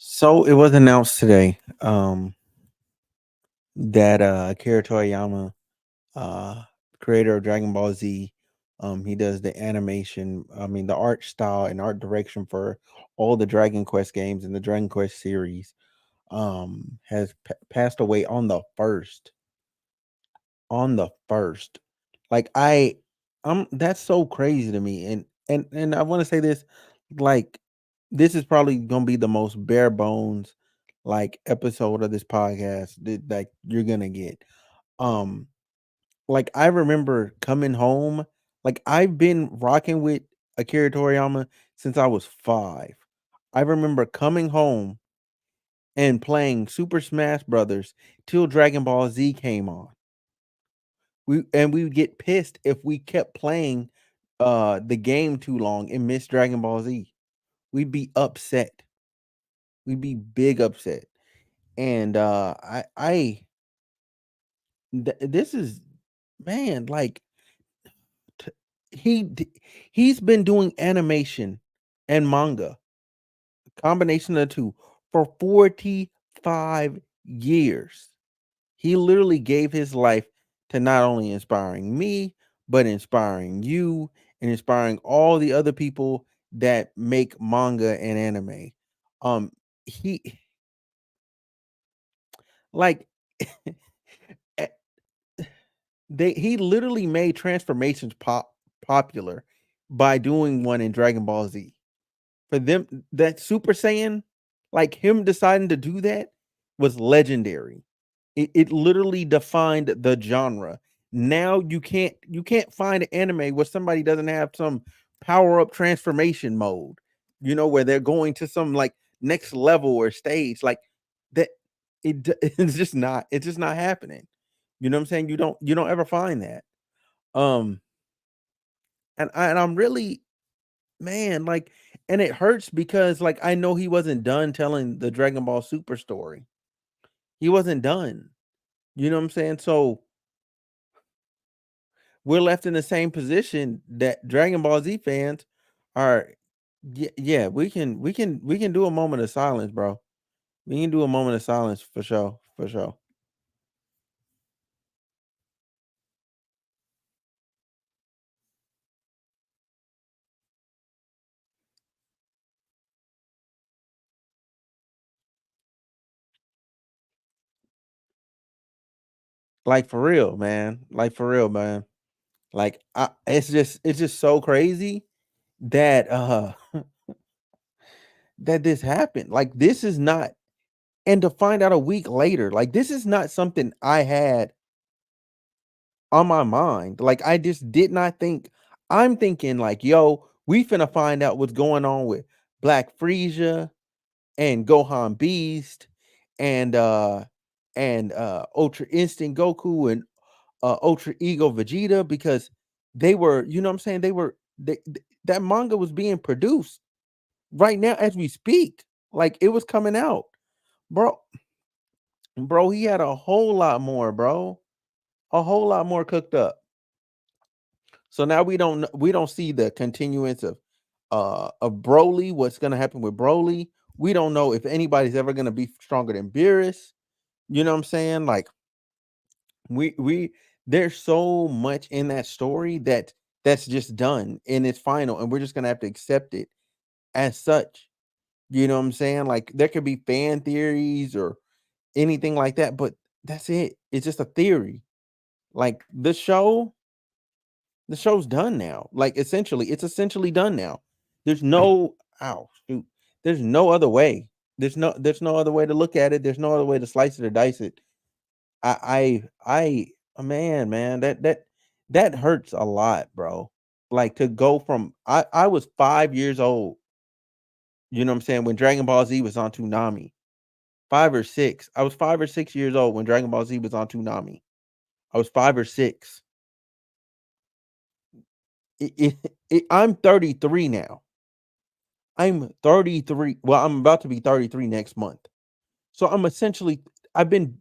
So it was announced today that Akira Toriyama, uh, creator of Dragon Ball Z, he does the animation, the art style and art direction for all the Dragon Quest games and the Dragon Quest series. Has passed away on the first. On the first, like that's so crazy to me, and I want to say this, like this is probably gonna be the most bare bones like episode of this podcast that like you're gonna get. Um, like I remember coming home, like I've been rocking with Akira Toriyama since I was 5. I remember coming home and playing Super Smash Brothers till Dragon Ball Z came on. We would get pissed if we kept playing the game too long and missed Dragon Ball Z. We'd be upset. We'd be big upset. And this is, man, like t- he's been doing animation and manga, combination of the two, for 45 years. He literally gave his life to not only inspiring me, but inspiring you and inspiring all the other people that make manga and anime. Um, he like eh, he literally made transformations popular by doing one in Dragon Ball Z. For them, that Super Saiyan, like him deciding to do that was legendary. It literally defined the genre. Now you can't find an anime where somebody doesn't have some power up transformation mode, where they're going to some like next level or stage like that. It's just not happening. You know what I'm saying? You don't ever find that. Um, and I'm really, man, like, and it hurts because like I know he wasn't done telling the Dragon Ball Super story. He wasn't done. You know what I'm saying? So we're left in the same position that Dragon Ball Z fans are. Yeah, we can do a moment of silence, bro. We can do a moment of silence for sure, for sure. Like for real, man. Like for real, man. Like it's just so crazy that that this happened. Like this is not, and to find out a week later, like this is not something I had on my mind. Like I just did not think. I'm thinking like, yo, we finna find out what's going on with Black Frieza and Gohan Beast and Ultra Instinct Goku and Ultra Ego Vegeta, because they were, you know what I'm saying? That manga was being produced right now as we speak. Like it was coming out. Bro, bro, he had a whole lot more, bro. A whole lot more cooked up. So now we don't see the continuance of Broly, what's gonna happen with Broly. We don't know if anybody's ever gonna be stronger than Beerus. You know what I'm saying? Like we there's so much in that story that's just done and it's final, and we're just gonna have to accept it as such. You know what I'm saying? Like there could be fan theories or anything like that, but that's it. It's just a theory. Like the show's done now. Like it's essentially done now. There's no ow shoot. There's no other way. There's no other way to look at it. There's no other way to slice it or dice it. Man, that hurts a lot, bro. Like to go from I was 5 years old, you know what I'm saying, when Dragon Ball Z was on Toonami. 5 or 6. I was 5 or 6 years old when Dragon Ball Z was on Toonami. I was 5 or 6. I'm 33 now. I'm 33. Well, I'm about to be 33 next month. So I've been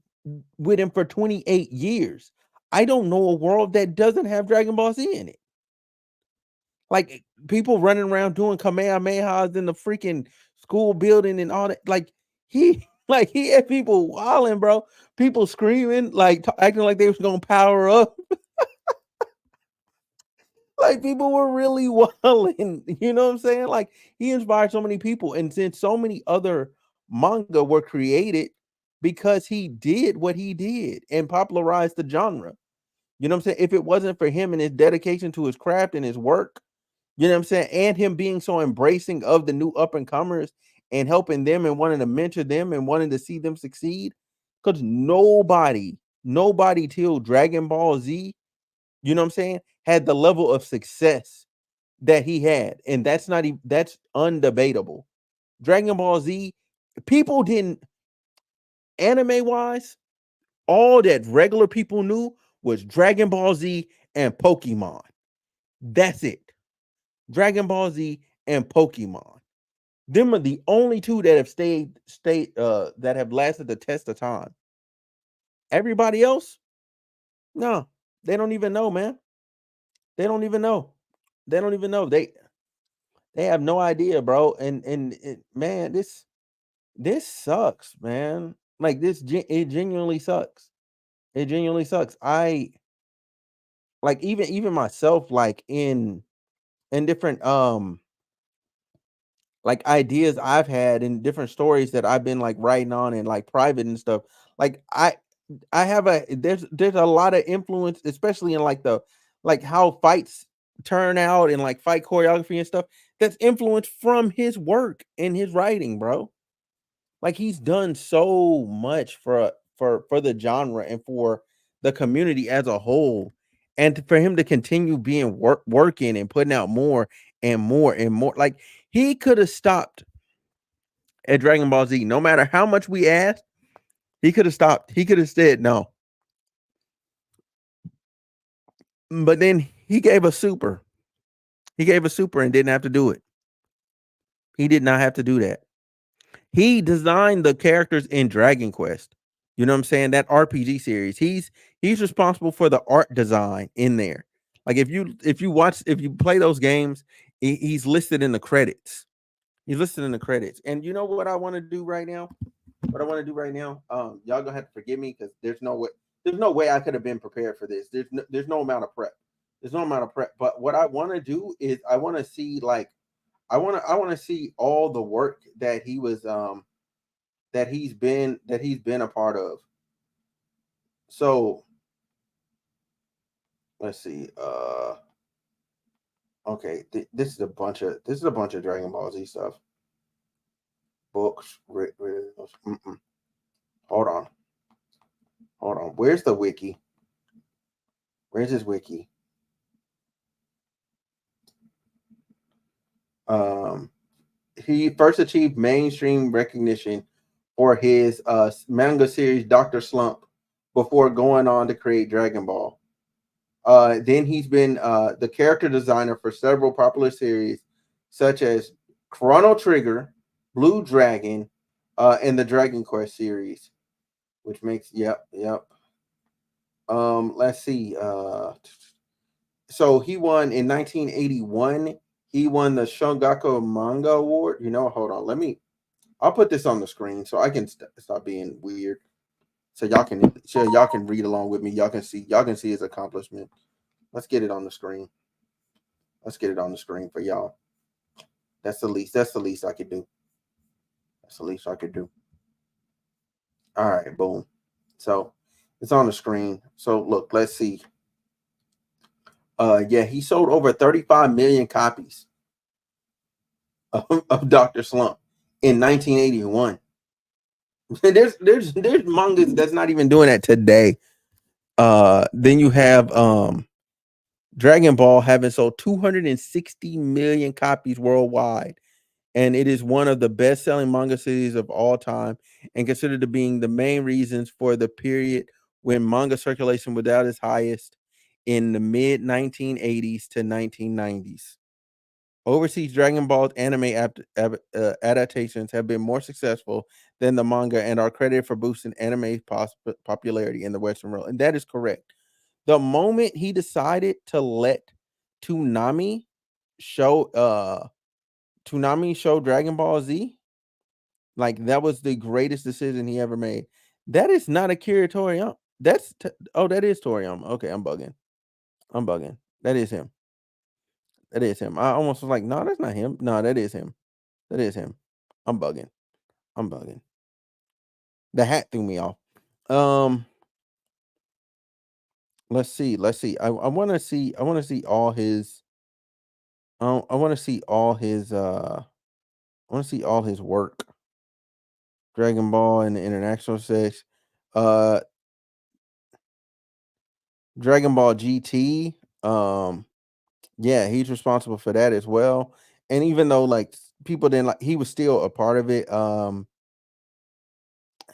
with him for 28 years. I don't know a world that doesn't have Dragon Ball Z in it. Like people running around doing Kamehamehas in the freaking school building and all that. Like He like he had people wilding, bro. People screaming, like acting like they was gonna power up. Like people were really wilding. You know what I'm saying? Like he inspired so many people, and since so many other manga were created because he did what he did and popularized the genre. You know what I'm saying? If it wasn't for him and his dedication to his craft and his work, you know what I'm saying? And him being so embracing of the new up and comers and helping them and wanting to mentor them and wanting to see them succeed. Because nobody till Dragon Ball Z, you know what I'm saying, had the level of success that he had. And that's not even that's undebatable. Dragon Ball Z, people didn't anime wise, all that regular people knew was Dragon Ball Z and Pokemon. That's it. Dragon Ball Z and Pokemon. Them are the only two that have stayed that have lasted the test of time. Everybody else, no, they don't even know, man. They don't even know. They don't even know. They have no idea, bro. And man, this sucks, man. Like it genuinely sucks. It genuinely sucks. I like even myself, like in different like ideas I've had and different stories that I've been like writing on and like private and stuff. Like I have a there's a lot of influence, especially in like the like how fights turn out and like fight choreography and stuff. That's influenced from his work and his writing, bro. Like he's done so much for the genre and for the community as a whole, and for him to continue being working and putting out more and more and more. Like he could have stopped at Dragon Ball Z. No matter how much we asked, he could have stopped. He could have said no. But then he gave a super. He gave a super and didn't have to do it. He did not have to do that. He designed the characters in Dragon Quest. You know what I'm saying? That RPG series. He's responsible for the art design in there. Like if you play those games, he's listed in the credits. He's listed in the credits. And you know what I want to do right now? What I want to do right now? Y'all gonna have to forgive me because there's no way I could have been prepared for this. There's no amount of prep. There's no amount of prep. But what I want to do is I want to see like I want to see all the work that he was that he's been a part of. So let's see. Okay, this is a bunch of Dragon Ball Z stuff. Books. Hold on, hold on. Where's the wiki? Where's his wiki? Um, he first achieved mainstream recognition for his manga series Doctor Slump before going on to create Dragon Ball. Then he's been the character designer for several popular series such as Chrono Trigger, Blue Dragon, and the Dragon Quest series, which makes yep. Let's see. So he won in 1981. He won the Shogaku Manga Award. You know, hold on. I'll put this on the screen so I can stop being weird. So y'all can read along with me. Y'all can see his accomplishment. Let's get it on the screen. Let's get it on the screen for y'all. That's the least I could do. That's the least I could do. All right, boom. So it's on the screen. So look, let's see. Yeah, he sold over 35 million copies of Dr. Slump in 1981. There's mangas that's not even doing that today. Then you have Dragon Ball having sold 260 million copies worldwide, and it is one of the best-selling manga series of all time, and considered to being the main reasons for the period when manga circulation was at its highest in the mid 1980s to 1990s. Overseas Dragon Ball anime adaptations have been more successful than the manga and are credited for boosting anime popularity in the Western world. And that is correct. The moment he decided to let Toonami show Dragon Ball Z, Like that was the greatest decision he ever made. That is not Akira Toriyama. Oh, that is Toriyama. Okay, I'm bugging. I'm bugging. That is him. That is him. I almost was like, no, that's not him. No, that is him. That is him. I'm bugging. I'm bugging. The hat threw me off. Um, let's see. Let's see. I want to see. I want to see all his. I want to see all his. I want to see all his work. Dragon Ball and the International Six. Uh, Dragon Ball GT. Yeah, he's responsible for that as well. And even though like people didn't like, he was still a part of it.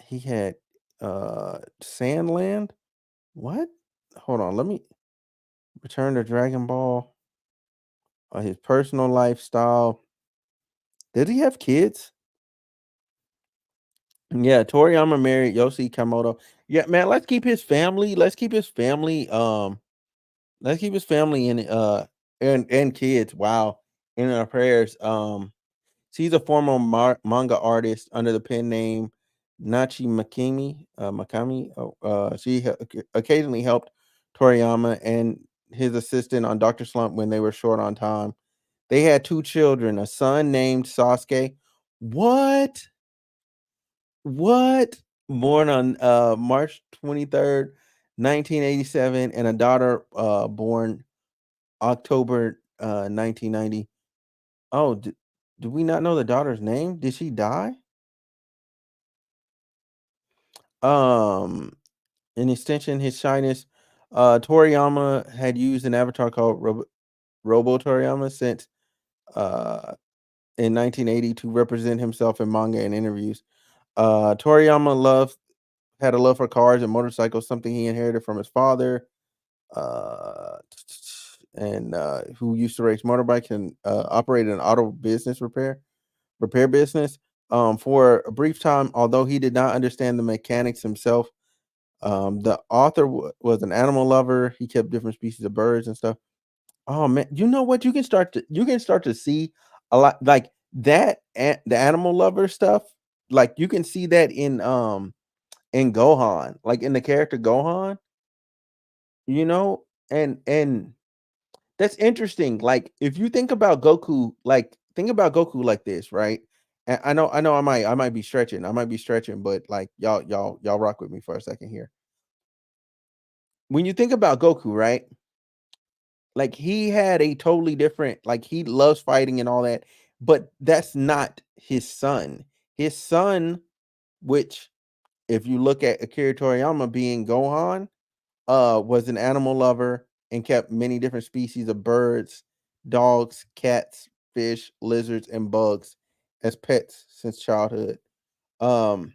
He had Sandland. What? Hold on, let me return to Dragon Ball. His personal lifestyle. Did he have kids? Yeah, Toriyama married Yoshi Kamoto. Yeah, man, let's keep his family. Let's keep his family. Let's keep his family and kids. Wow, in our prayers. She's a former manga artist under the pen name Nachi Makami. She occasionally helped Toriyama and his assistant on Dr. Slump when they were short on time. They had two children, a son named Sasuke. What? What? Born on March 23rd, 1987, and a daughter born October 1990. Oh, do we not know the daughter's name? Did she die? Um, in extension, his shyness. Toriyama had used an avatar called Robo Toriyama since uh in 1980 to represent himself in manga and interviews. Toriyama had a love for cars and motorcycles, something he inherited from his father, uh, and who used to race motorbikes and operate an auto business repair business. For a brief time, although he did not understand the mechanics himself, the author was an animal lover. He kept different species of birds and stuff. Oh man, you know what? You can start to see a lot like that. The animal lover stuff, like you can see that in Gohan, like in the character Gohan. And that's interesting. Like if you think about Goku, like think about Goku like this, right? And I know, I might be stretching, but like y'all rock with me for a second here. When you think about Goku, right? Like he had a totally different, like he loves fighting and all that, but that's not his son. His son, which if you look at Akira Toriyama being Gohan, was an animal lover and kept many different species of birds, dogs, cats, fish, lizards, and bugs as pets since childhood. Um,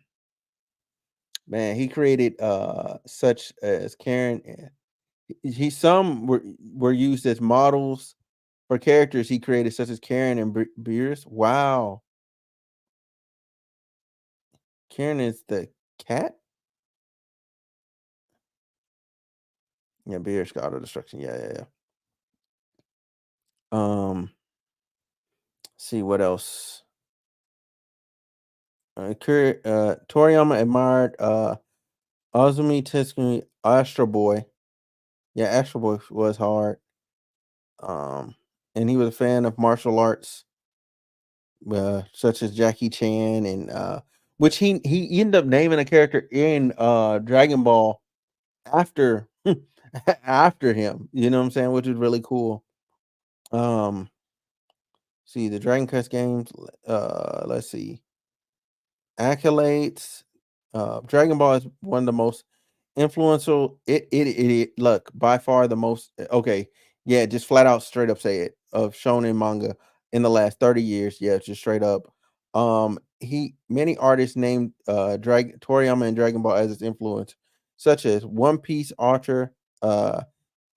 Man, he created such as Karen. He some were used as models for characters he created, such as Karen and Beerus. Wow, Karen is the cat. Yeah, Beerus got auto destruction. Yeah, yeah, yeah. See what else. Toriyama admired Azumi Tetsumi Astro Boy. Yeah, Astro Boy was hard. And he was a fan of martial arts, such as Jackie Chan, and which he ended up naming a character in Dragon Ball after after him. You know what I'm saying? Which is really cool. Um, see the Dragon Quest games. Let's see. Accolades. Dragon Ball is one of the most influential. Look, by far the most. Okay, yeah, just flat out, straight up say it, of shonen manga in the last 30 years. Yeah, just straight up. He many artists named Toriyama and Dragon Ball as his influence, such as One Piece author uh,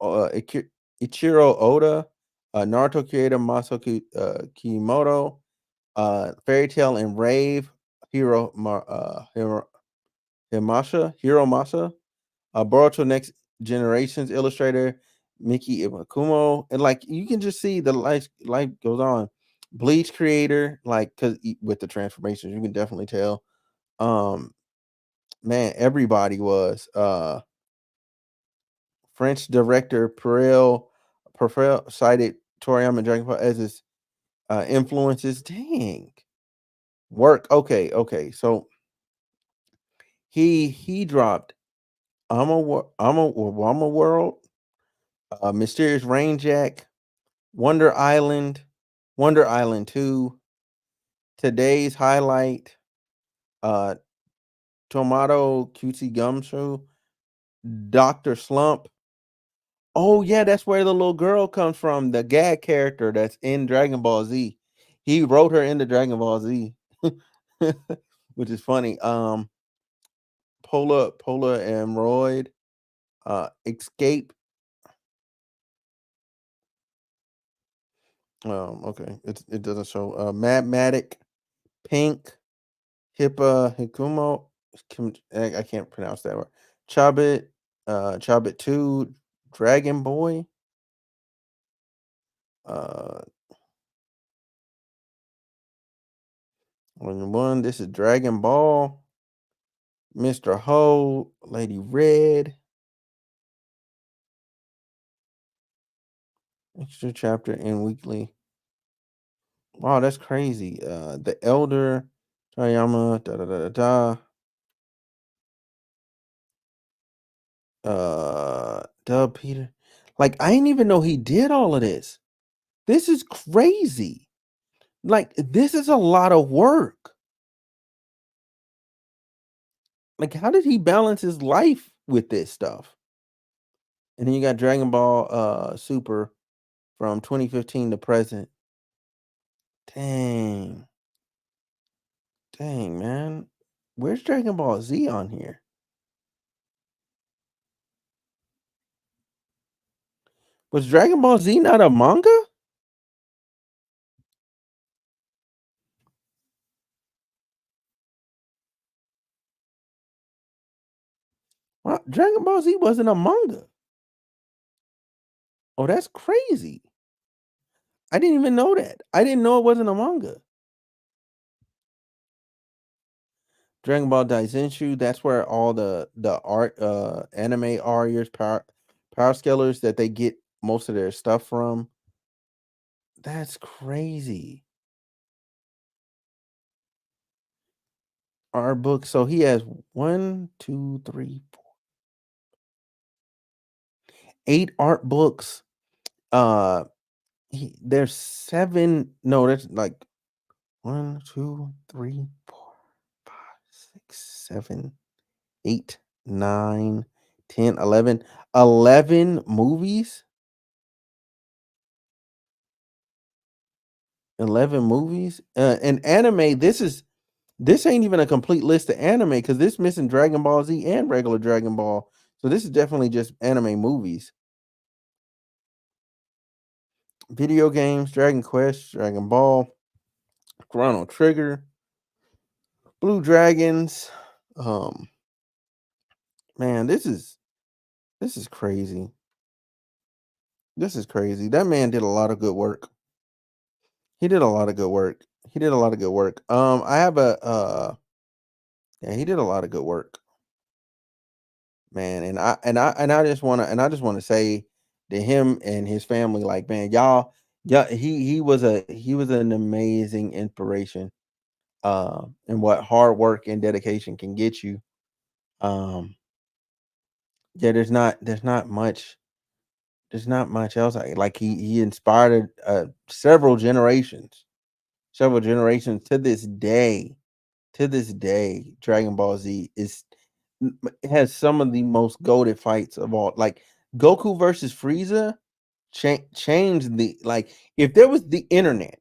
Ichiro Oda, Naruto creator Masaku Kimoto, Fairy Tale and Rave Hiro Masa, Boruto Next Generations illustrator Miki Iwakumo, and like you can just see the life goes on. Bleach creator, like, cause with the transformations, you can definitely tell. Um, man, everybody was. French director Perel cited Toriyama and Dragon Ball as his influences. Dang, work. Okay, okay. So he dropped I'm a World, Mysterious Rain Jack, Wonder Island, Wonder Island 2, today's highlight, uh, Tomato Cutesy Gumshoe, Dr. Slump. Oh, yeah, that's where the little girl comes from, the gag character that's in Dragon Ball Z. He wrote her into Dragon Ball Z, which is funny. Polar Emerald, Escape. Okay, it doesn't show. Madmatic, Pink, Hikumo. I can't pronounce that word. Chobit, Chobit 2, Dragon Boy. Uh, one. This is Dragon Ball. Mr. Ho, Lady Red. Extra chapter and weekly. Wow, that's crazy. The Elder, Toriyama, da da da da da. Dub Peter. Like, I didn't even know he did all of this. This is crazy. Like, this is a lot of work. Like, how did he balance his life with this stuff? And then you got Dragon Ball Super from 2015 to present. Dang. Dang, man. Where's Dragon Ball Z on here? Was Dragon Ball Z not a manga? Dragon Ball Z wasn't a manga. Oh, that's crazy. I didn't even know that. I didn't know it wasn't a manga. Dragon Ball Daizenshu, that's where all the art anime warriors power scalers that they get most of their stuff from. That's crazy. Art book. So he has one, two, three, four, eight art books. Uh there's seven. No, that's like one, two, three, four, five, six, seven, 8, 9, 10, 11, 11 movies. 11 movies. And anime, this ain't even a complete list of anime because this missing Dragon Ball Z and regular Dragon Ball. So this is definitely just anime movies. Video games, Dragon Quest, Dragon Ball, Chrono Trigger, Blue Dragons. Um, man, this is crazy. This is crazy. That man did a lot of good work. He did a lot of good work. He did a lot of good work. I have a yeah, he did a lot of good work, man. And I just want to say to him and his family, like, man, y'all, yeah, he was an amazing inspiration. And what hard work and dedication can get you. Um, yeah, there's not much else. Like he inspired several generations to this day. To this day, Dragon Ball Z is it has some of the most goated fights of all. Like Goku versus Frieza changed the like if there was the internet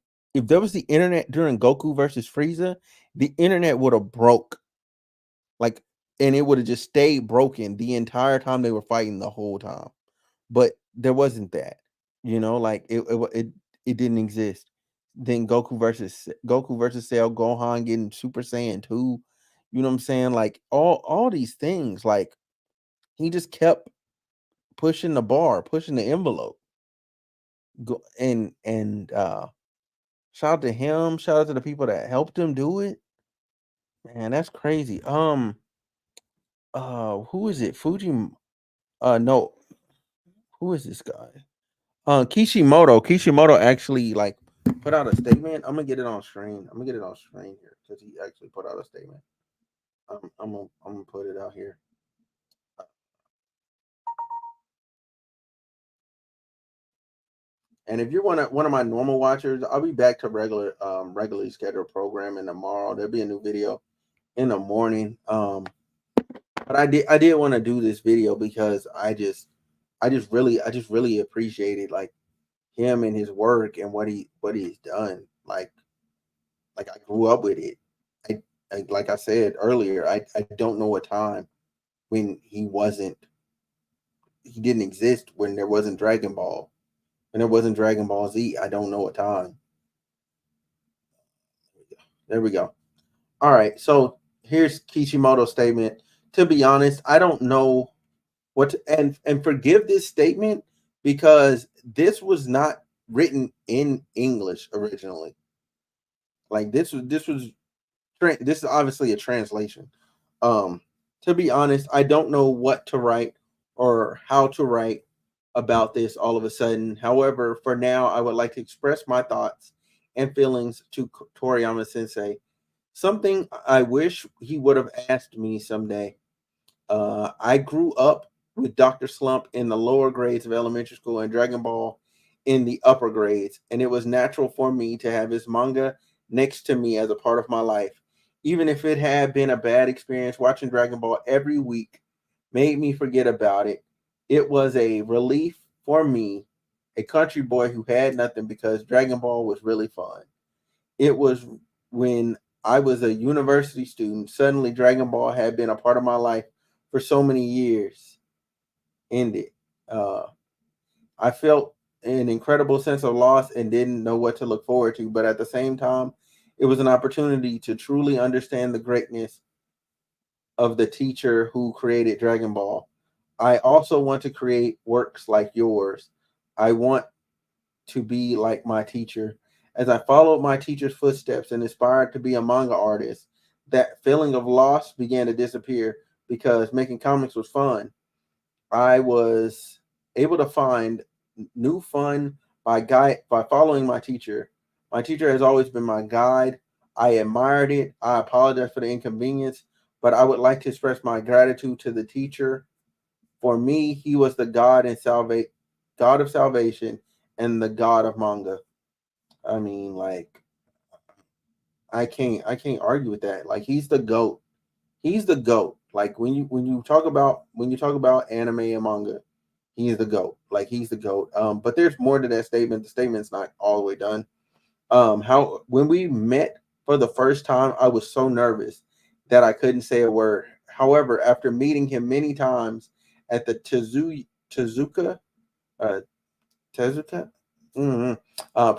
during Goku versus Frieza, the internet would have broke like and it would have just stayed broken the entire time they were fighting the whole time. But there wasn't that. You know, like it didn't exist. Then Goku versus Cell, Gohan getting Super Saiyan 2. You know what I'm saying? Like all these things, like he just kept pushing the bar, pushing the envelope. Go and Shout out to him. Shout out to the people that helped him do it. Man, that's crazy. Who is it? No, who is this guy? Kishimoto. Kishimoto actually like put out a statement. I'm gonna get it on screen. I'm gonna get it on screen here because he actually put out a statement. I'm gonna put it out here. And if you're one of my normal watchers, I'll be back to regularly scheduled programming tomorrow. There'll be a new video in the morning. But I did want to do this video because I just really appreciated like him and his work and what he's done. Like I grew up with it. Like I said earlier, I don't know a time when he didn't exist, when there wasn't Dragon Ball. When there wasn't Dragon Ball Z, I don't know a time. There we go. All right, so here's Kishimoto's statement. To be honest, I don't know what to, and forgive this statement because this was not written in English originally. Like this is obviously a translation. Um, to be honest, I don't know what to write or how to write about this all of a sudden. However, for now, I would like to express my thoughts and feelings to Toriyama Sensei. Something I wish he would have asked me someday. I grew up with Dr. Slump in the lower grades of elementary school and Dragon Ball in the upper grades, and it was natural for me to have his manga next to me as a part of my life. Even if it had been a bad experience, watching Dragon Ball every week made me forget about it. It was a relief for me, a country boy who had nothing, because Dragon Ball was really fun. It was when I was a university student, suddenly Dragon Ball had been a part of my life for so many years ended. Uh, I felt an incredible sense of loss and didn't know what to look forward to, but at the same time, it was an opportunity to truly understand the greatness of the teacher who created Dragon Ball. I also want to create works like yours. I want to be like my teacher. As I followed my teacher's footsteps and inspired to be a manga artist, that feeling of loss began to disappear because making comics was fun. I was able to find new fun by following my teacher. My teacher has always been my guide. I admired it. I apologize for the inconvenience, but I would like to express my gratitude to the teacher. For me, he was the God of salvation and the God of manga. I mean, like I can't argue with that. Like he's the goat. He's the goat. Like when you talk about anime and manga, he's the goat. Like he's the goat. But there's more to that statement. The statement's not all the way done. How when we met for the first time, I was so nervous that I couldn't say a word. However, after meeting him many times at the Tezuka uh, Tezuka mhm,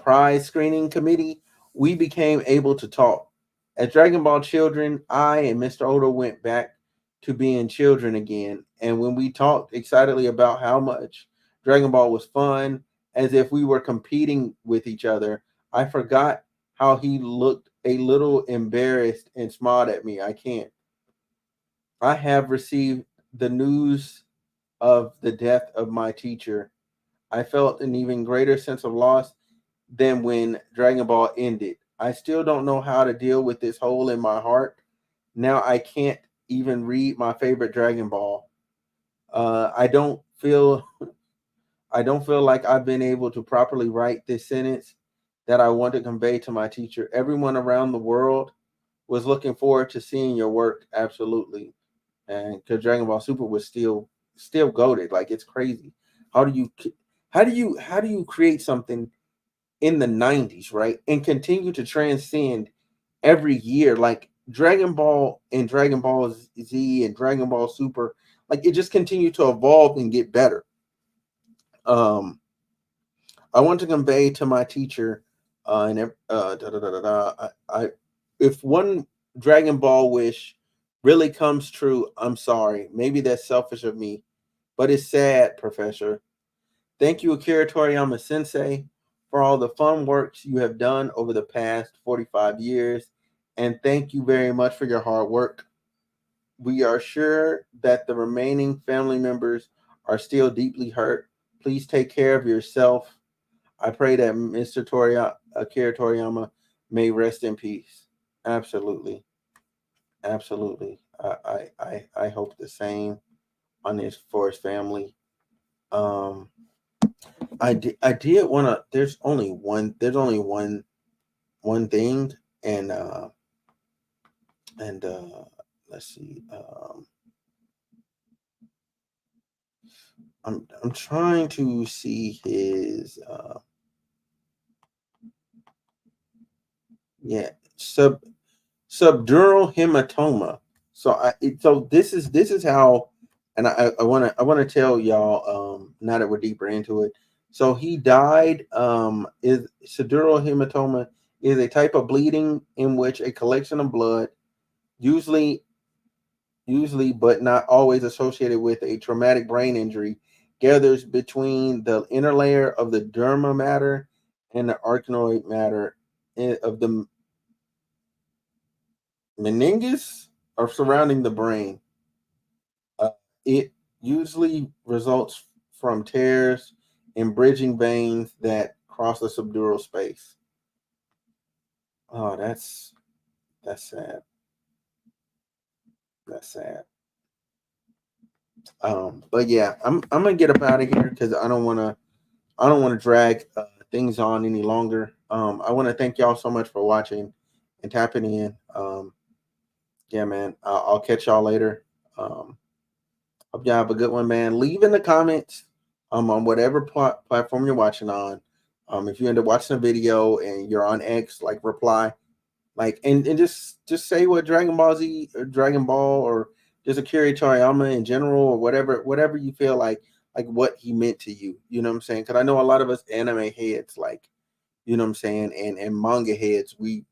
prize screening committee, we became able to talk. As Dragon Ball children, I and Mr. Oda went back to being children again. And when we talked excitedly about how much Dragon Ball was fun, as if we were competing with each other, I forgot how he looked a little embarrassed and smiled at me. I can't. I have received the news of the death of my teacher. I felt an even greater sense of loss than when Dragon Ball ended. I still don't know how to deal with this hole in my heart. Now I can't even read my favorite Dragon Ball. I don't feel I don't feel like I've been able to properly write this sentence that I want to convey to my teacher. Everyone around the world was looking forward to seeing your work. Absolutely, and because Dragon Ball Super was still goaded. Like it's crazy. How do you how do you create something in the 90s, right? And continue to transcend every year. Like Dragon Ball and Dragon Ball Z and Dragon Ball Super, like it just continued to evolve and get better. Um, I want to convey to my teacher, if one Dragon Ball wish really comes true, I'm sorry. Maybe that's selfish of me, but it's sad, Professor. Thank you, Akira Toriyama Sensei, for all the fun works you have done over the past 45 years, and thank you very much for your hard work. We are sure that the remaining family members are still deeply hurt. Please take care of yourself. I pray that Mr. Akira Toriyama may rest in peace. Absolutely, absolutely. I hope the same on his for his family. Um, I did want to. There's only one. There's only one thing, and and let's see. I'm trying to see his yeah sub subdural hematoma. So this is how, and I want to tell y'all now that we're deeper into it. So he died. Is subdural hematoma is a type of bleeding in which a collection of blood, usually but not always associated with a traumatic brain injury, gathers between the inner layer of the derma matter and the arachnoid matter of the meninges are surrounding the brain. Uh, it usually results from tears in bridging veins that cross the subdural space. Oh, that's sad. That's sad. But yeah, I'm gonna get up out of here because I don't want to drag things on any longer. I want to thank y'all so much for watching and tapping in. Yeah, man. I'll catch y'all later. Um, Hope y'all have a good one, man. Leave in the comments on whatever platform you're watching on. If you end up watching a video and you're on X, like reply, like and just say what Dragon Ball Z or Dragon Ball or just Akira Toriyama in general or whatever you feel like what he meant to you. You know what I'm saying? Because I know a lot of us anime heads, like you know what I'm saying, and manga heads, we're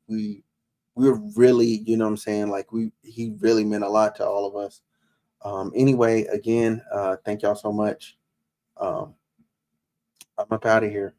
really, you know what I'm saying, like he really meant a lot to all of us. Anyway, again, thank y'all so much. Um, I'm up out of here.